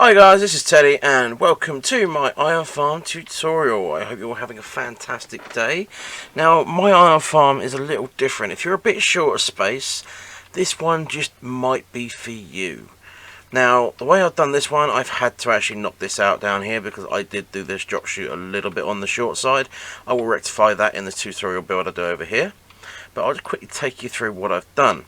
Hi guys, this is Teddy and welcome to my iron farm tutorial. I hope you're all having a fantastic day. Now my iron farm is a little different. If you're a bit short of space, this one just might be for you. Now the way I've done this one, I've had to actually knock this out down here because I did do this drop shoot a little bit on the short side. I will rectify that in the tutorial build I do over here, but I'll just quickly take you through what I've done.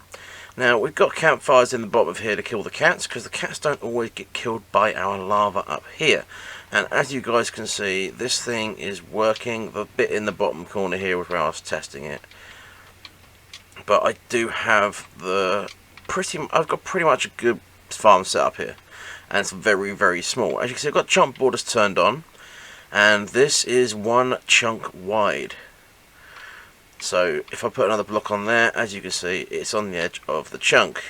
Now we've got campfires in the bottom of here to kill the cats, because the cats don't always get killed by our lava up here. And as you guys can see, this thing is working. The bit in the bottom corner here was where I was testing it. But I do have I've got pretty much a good farm set up here. And it's very, very small. As you can see, I've got chunk borders turned on. And this is 1 chunk wide. So if I put another block on there, as you can see, it's on the edge of the chunk,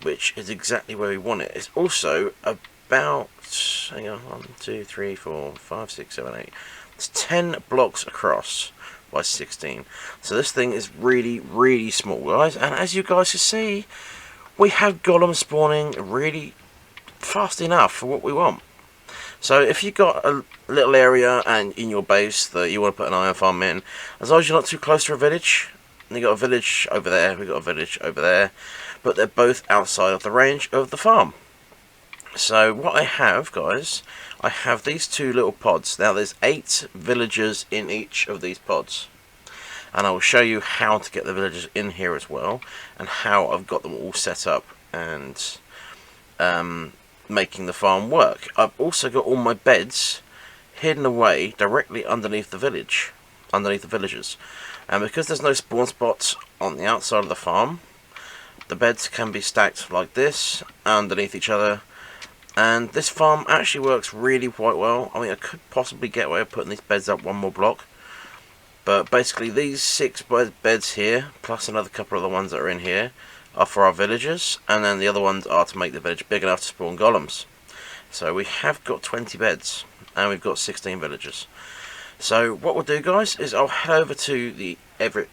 which is exactly where we want it. It's also about, hang on, 1, 2, 3, 4, 5, 6, 7, 8. It's 10 blocks across by 16. So this thing is really, really small, guys. And as you guys can see, we have golems spawning really fast enough for what we want. So if you've got a little area and in your base that you want to put an iron farm in, as long as you're not too close to a village, and you've got a village over there, we've got a village over there, but they're both outside of the range of the farm. So what I have, guys, I have these 2 little pods. Now there's 8 villagers in each of these pods. And I will show you how to get the villagers in here as well, and how I've got them all set up and making the farm work. I've also got all my beds hidden away directly underneath the village, underneath the villagers, and because there's no spawn spots on the outside of the farm, the beds can be stacked like this underneath each other, and this farm actually works really quite well. I mean, I could possibly get away with putting these beds up 1 more block, but basically these 6 beds here plus another couple of the ones that are in here are for our villagers, and then the other ones are to make the village big enough to spawn golems. So we have got 20 beds and we've got 16 villagers. So what we'll do, guys, is I'll head over to the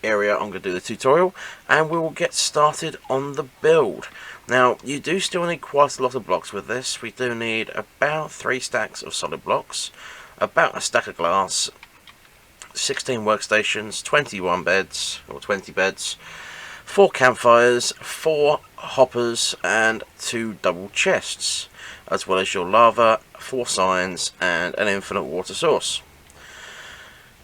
area I'm going to do the tutorial, and we will get started on the build. Now you do still need quite a lot of blocks with this. We do need about 3 stacks of solid blocks, about a stack of glass, 16 workstations, 21 beds or 20 beds, 4 campfires, 4 hoppers, and 2 double chests, as well as your lava, 4 signs, and an infinite water source.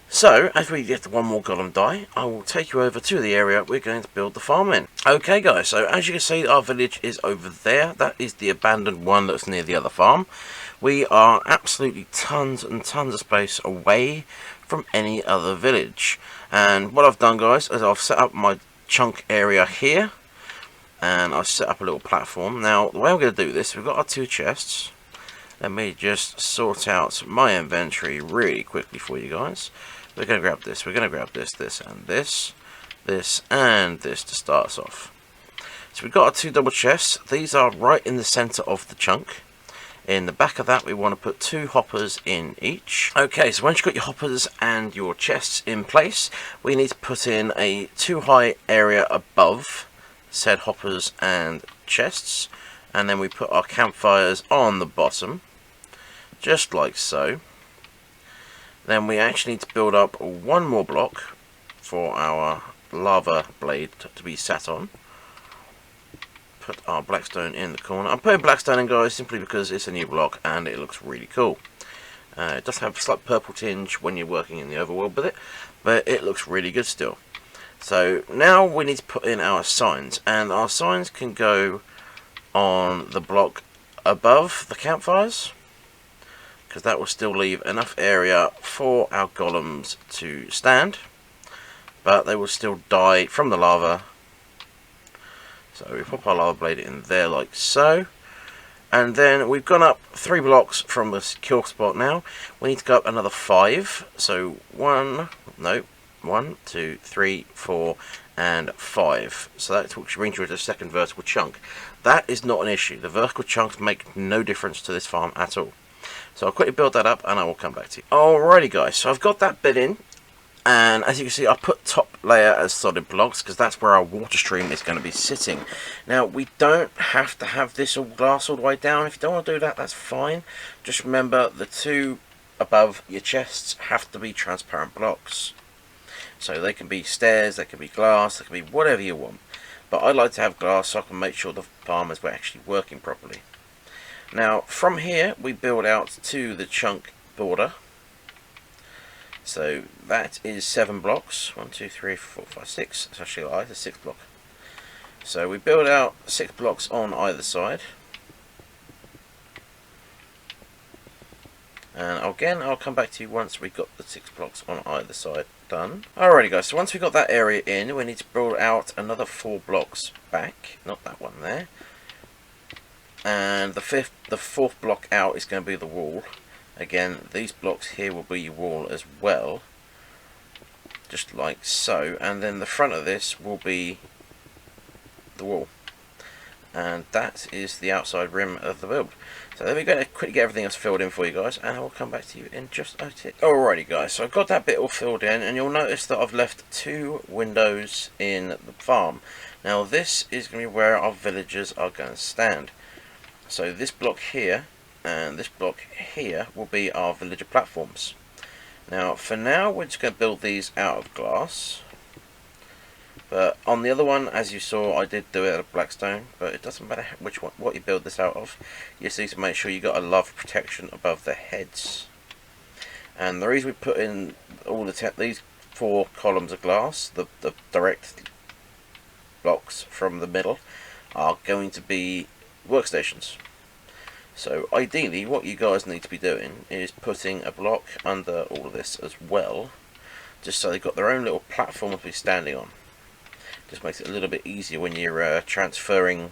So, as we get 1 more golem die, I will take you over to the area we're going to build the farm in. Okay guys, so as you can see, our village is over there. That is the abandoned one that's near the other farm. We are absolutely tons and tons of space away from any other village. And what I've done, guys, is I've set up my chunk area here, and I've set up a little platform. Now the way I'm going to do this, we've got our 2 chests. Let me just sort out my inventory really quickly for you guys. We're going to grab this, we're going to grab this, this and this, this and this to start us off. So we've got our 2 double chests. These are right in the center of the chunk. In the back of that, we want to put 2 hoppers in each. Okay, so once you've got your hoppers and your chests in place, we need to put in a 2 high area above said hoppers and chests, and then we put our campfires on the bottom, just like so. Then we actually need to build up 1 more block for our lava blade to be sat on. Put our blackstone in the corner. I'm putting blackstone in, guys, simply because it's a new block and it looks really cool. It does have a slight purple tinge when you're working in the overworld with it, but it looks really good still. So now we need to put in our signs, and our signs can go on the block above the campfires, because that will still leave enough area for our golems to stand, but they will still die from the lava. So we pop our lava blade in there like so, and then we've gone up 3 blocks from the kill spot. Now we need to go up another 5, so 1, 2, 3, 4 and 5. So that brings you to the second vertical chunk. That is not an issue. The vertical chunks make no difference to this farm at all. So I'll quickly build that up and I will come back to you. Alrighty guys, so I've got that bit in. And as you can see, I put top layer as solid blocks because that's where our water stream is going to be sitting. Now, we don't have to have this all glass all the way down. If you don't want to do that, that's fine. Just remember, the two above your chests have to be transparent blocks. So they can be stairs, they can be glass, they can be whatever you want. But I like to have glass so I can make sure the farm is actually working properly. Now, from here, we build out to the chunk border. So that is 7 blocks. 1, 2, 3, 4, 5, 6. It's actually a 6 block. So we build out 6 blocks on either side. And again, I'll come back to you once we've got the 6 blocks on either side done. Alrighty guys, so once we've got that area in, we need to build out another 4 blocks back. Not that one there. And the 4th block out is going to be the wall. Again, these blocks here will be your wall as well, just like so, and then the front of this will be the wall, and that is the outside rim of the build. So let me go quickly get everything else filled in for you guys, and I will come back to you in just a tick. Alrighty guys, so I've got that bit all filled in, and you'll notice that I've left 2 windows in the farm. Now this is going to be where our villagers are going to stand. So this block here and this block here will be our villager platforms. Now for now we're just going to build these out of glass, but on the other one, as you saw, I did do it out of blackstone, but it doesn't matter which one, what you build this out of. You just need to make sure you got a love protection above the heads. And the reason we put in all these 4 columns of glass, the direct blocks from the middle, are going to be workstations. So ideally what you guys need to be doing is putting a block under all of this as well, just so they've got their own little platform to be standing on. Just makes it a little bit easier when you're transferring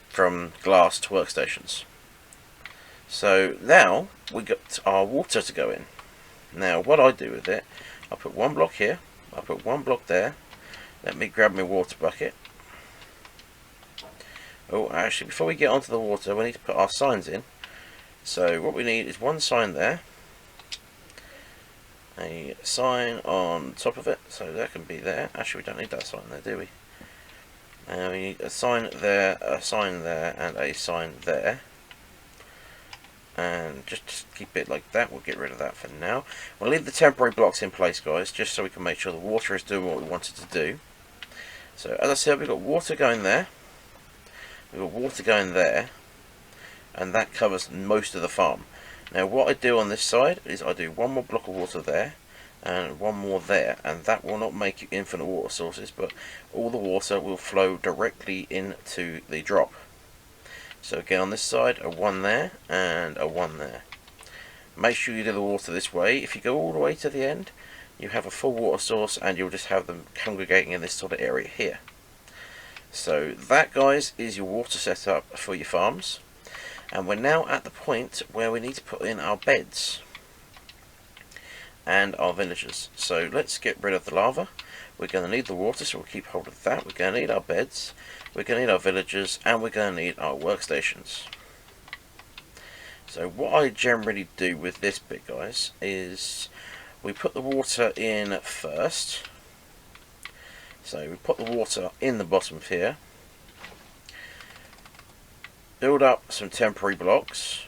from glass to workstations. So now we got our water to go in. Now what I do with it, I put 1 block here, I put 1 block there. Let me grab my water bucket. Oh, actually, before we get onto the water, we need to put our signs in. So what we need is 1 sign there, a sign on top of it, so that can be there. Actually, we don't need that sign there, do we? We need a sign there, and a sign there. And just keep it like that. We'll get rid of that for now. We'll leave the temporary blocks in place, guys, just so we can make sure the water is doing what we want it to do. So as I said, we've got water going there. We've got water going there, and that covers most of the farm. Now what I do on this side is I do 1 more block of water there and 1 more there, and that will not make you infinite water sources, but all the water will flow directly into the drop. So again, on this side, a 1 there and a 1 there. Make sure you do the water this way. If you go all the way to the end, you have a full water source, and you'll just have them congregating in this sort of area here. So that, guys, is your water setup for your farms, and we're now at the point where we need to put in our beds and our villagers. So let's get rid of the lava. We're going to need the water, so we'll keep hold of that. We're going to need our beds, we're going to need our villagers, and we're going to need our workstations. So what I generally do with this bit, guys, is we put the water in first. So we put the water in the bottom of here, build up some temporary blocks,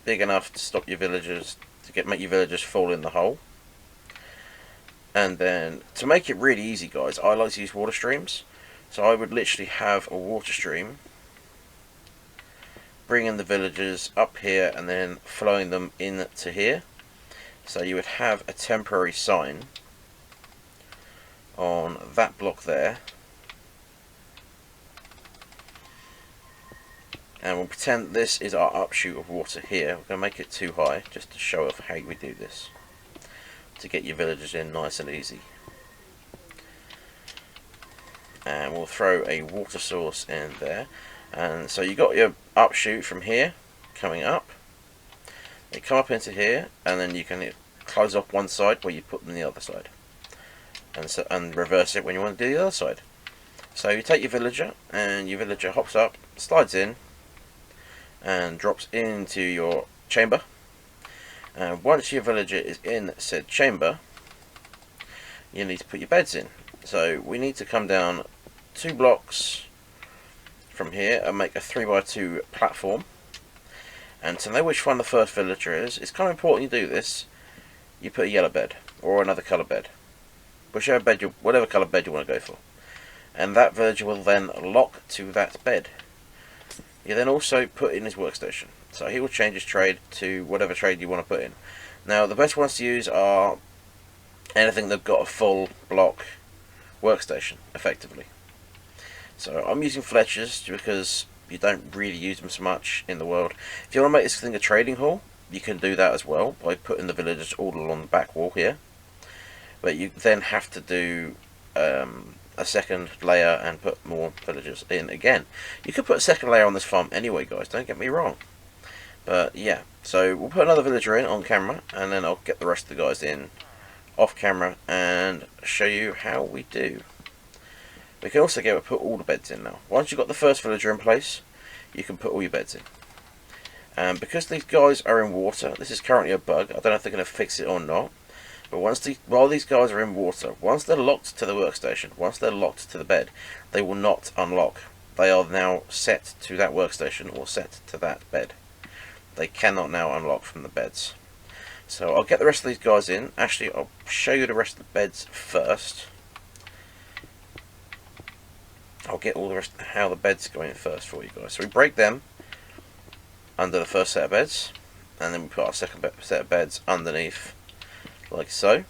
big enough to stop your villagers, make your villagers fall in the hole. And then, to make it really easy, guys, I like to use water streams. So I would literally have a water stream, bringing the villagers up here and then flowing them into here. So you would have a temporary sign on that block there, and we'll pretend this is our upshoot of water here. We're going to make it too high just to show off how we do this to get your villagers in nice and easy. And we'll throw a water source in there, and so you got your upshoot from here coming up. They come up into here, and then you can close off one side where you put them the other side, and reverse it when you want to do the other side. So you take your villager, and your villager hops up, slides in, and drops into your chamber. And once your villager is in said chamber, you need to put your beds in. So we need to come down 2 blocks from here and make a 3x2 platform. And to know which one the first villager is, it's kind of important you do this. You put a yellow bed or another colour bed, whatever colour bed you want to go for, and that villager will then lock to that bed. You then also put in his workstation, so he will change his trade to whatever trade you want to put in. Now the best ones to use are anything that's got a full block workstation, effectively. So I'm using Fletchers because you don't really use them so much in the world. If you want to make this thing a trading hall, you can do that as well by putting the villagers all along the back wall here. But you then have to do a second layer and put more villagers in again. You could put a second layer on this farm anyway, guys, don't get me wrong. But yeah, so we'll put another villager in on camera, and then I'll get the rest of the guys in off camera and show you how we do. We can also put all the beds in now. Once you've got the first villager in place, you can put all your beds in. And because these guys are in water, this is currently a bug. I don't know if they're going to fix it or not. But while these guys are in water, once they're locked to the workstation, once they're locked to the bed, they will not unlock. They are now set to that workstation or set to that bed. They cannot now unlock from the beds. So I'll get the rest of these guys in. Actually, I'll show you the rest of the beds first. I'll get all the rest of how the beds go in first for you guys. So we break them under the first set of beds, and then we put our second set of beds underneath, like so.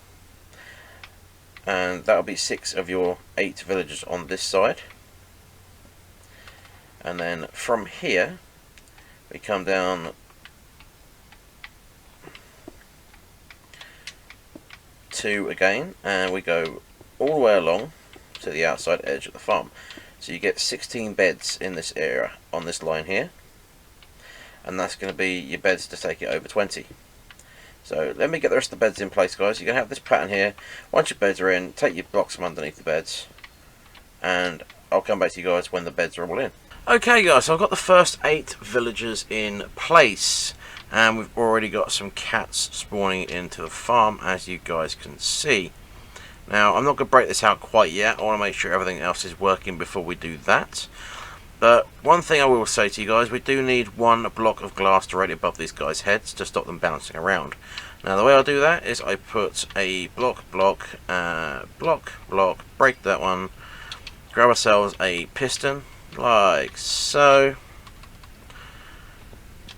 And that'll be 6 of your 8 villagers on this side. And then from here, we come down two again, and we go all the way along to the outside edge of the farm. So you get 16 beds in this area on this line here, and that's going to be your beds to take it over 20. So let me get the rest of the beds in place, guys. You're going to have this pattern here. Once your beds are in, take your blocks from underneath the beds, and I'll come back to you guys when the beds are all in. Okay guys, so I've got the first 8 villagers in place, and we've already got some cats spawning into the farm, as you guys can see. Now, I'm not going to break this out quite yet. I want to make sure everything else is working before we do that. But one thing I will say to you guys, we do need 1 block of glass directly above these guys' heads to stop them bouncing around. Now, the way I do that is I put a block, break that one, grab ourselves a piston, like so.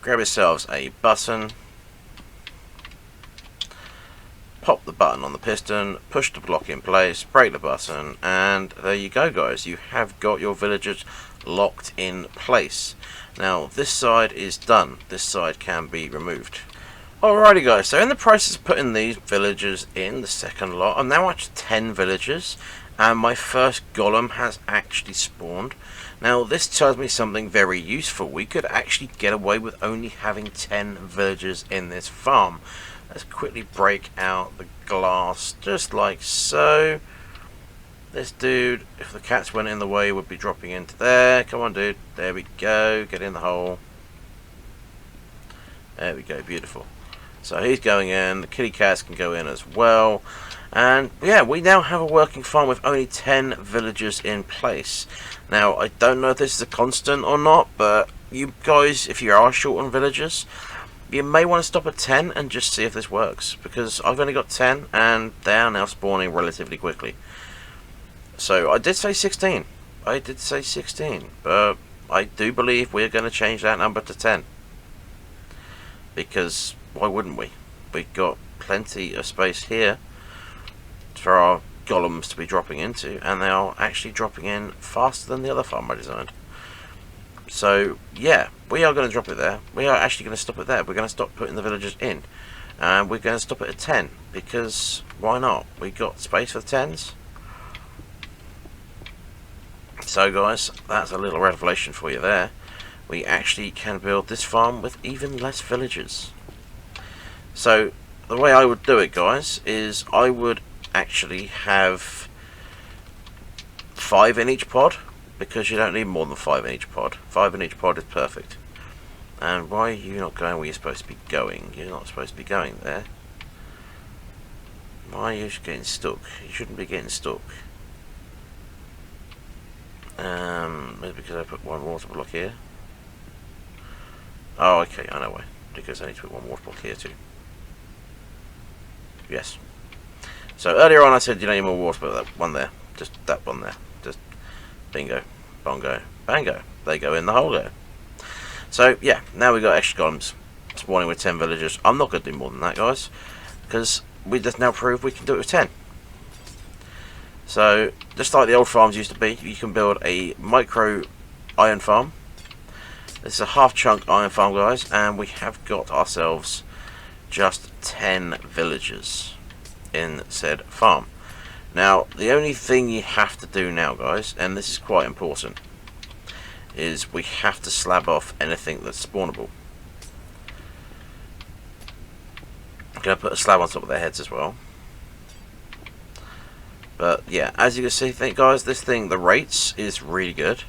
Grab yourselves a button, pop the button on the piston, push the block in place, break the button, and there you go guys, you have got your villagers locked in place. Now this side is done, this side can be removed. Alrighty guys, so in the process of putting these villagers in, the second lot, I'm now at 10 villagers, and my first golem has actually spawned. Now this tells me something very useful. We could actually get away with only having 10 villagers in this farm. Let's quickly break out the glass, just like so. This dude, if the cats went in the way, would be dropping into there. Come on dude, there we go, get in the hole. There we go, beautiful. So he's going in, the kitty cats can go in as well. And yeah, we now have a working farm with only 10 villagers in place. Now, I don't know if this is a constant or not, but you guys, if you are short on villagers, you may want to stop at 10 and just see if this works, because I've only got 10 and they are now spawning relatively quickly. So I did say 16. I did say 16, but I do believe we're going to change that number to 10. Because why wouldn't we? We've got plenty of space here for our golems to be dropping into, and they are actually dropping in faster than the other farm I designed. So yeah, we are going to drop it there. We are actually going to stop it there. We're going to stop putting the villagers in, and we're going to stop it at 10, because why not? We got space for the 10s. So guys, that's a little revelation for you there. We actually can build this farm with even less villagers. So the way I would do it guys is I would actually have 5 in each pod, because you don't need more than 5 in each pod. 5 in each pod is perfect. And why are you not going where you're supposed to be going? You're not supposed to be going there. Why are you getting stuck? You shouldn't be getting stuck. Maybe because I put one water block here. Oh, okay, I know why. Because I need to put one water block here too. Yes. So earlier on I said you don't need more water, but that one there. Just that one there. Just bingo. Bongo. Bango. They go in the hole there. So, yeah, now we've got extra golems spawning with 10 villagers. I'm not going to do more than that, guys, because we just now proved we can do it with 10. So, just like the old farms used to be, you can build a micro iron farm. This is a half chunk iron farm, guys, and we have got ourselves just 10 villagers in said farm. Now, the only thing you have to do now, guys, and this is quite important, is we have to slab off anything that's spawnable. I'm going to put a slab on top of their heads as well. But yeah, as you can see, guys, this thing, the rates is really good.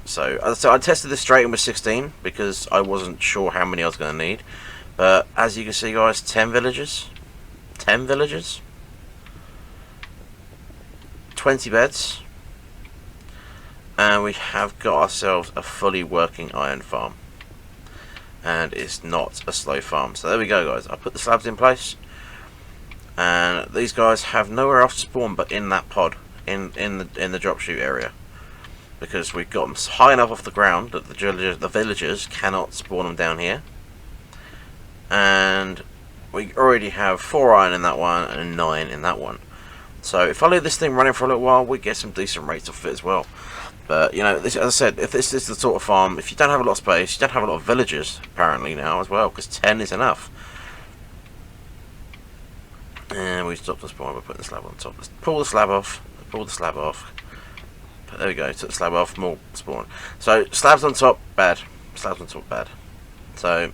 So I tested this straight in with 16 because I wasn't sure how many I was going to need. But as you can see, guys, 10 villagers, 10 villagers, 20 beds, and we have got ourselves a fully working iron farm. And it's not a slow farm. So there we go, guys. I put the slabs in place, and these guys have nowhere else to spawn but in that pod, in the drop shoot area, because we've got them high enough off the ground that the villagers cannot spawn them down here. And we already have 4 iron in that one and 9 in that one. So if I leave this thing running for a little while, we get some decent rates off it as well. But, you know, this, as I said, if this is the sort of farm, if you don't have a lot of space, you don't have a lot of villagers, apparently, now as well, because 10 is enough. And we stopped the spawn by putting the slab on top. Let's pull the slab off, pull the slab off. There we go, took the slab off, more spawn. So, slabs on top, bad. Slabs on top, bad. So,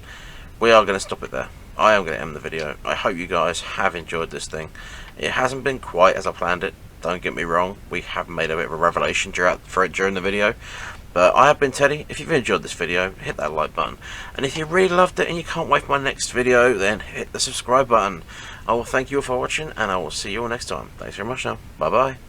we are going to stop it there. I am going to end the video. I hope you guys have enjoyed this thing. It hasn't been quite as I planned it. Don't get me wrong, we have made a bit of a revelation during the video. But I have been Teddy. If you've enjoyed this video, hit that like button. And if you really loved it and you can't wait for my next video, then hit the subscribe button. I will thank you all for watching, and I will see you all next time. Thanks very much now. Bye bye.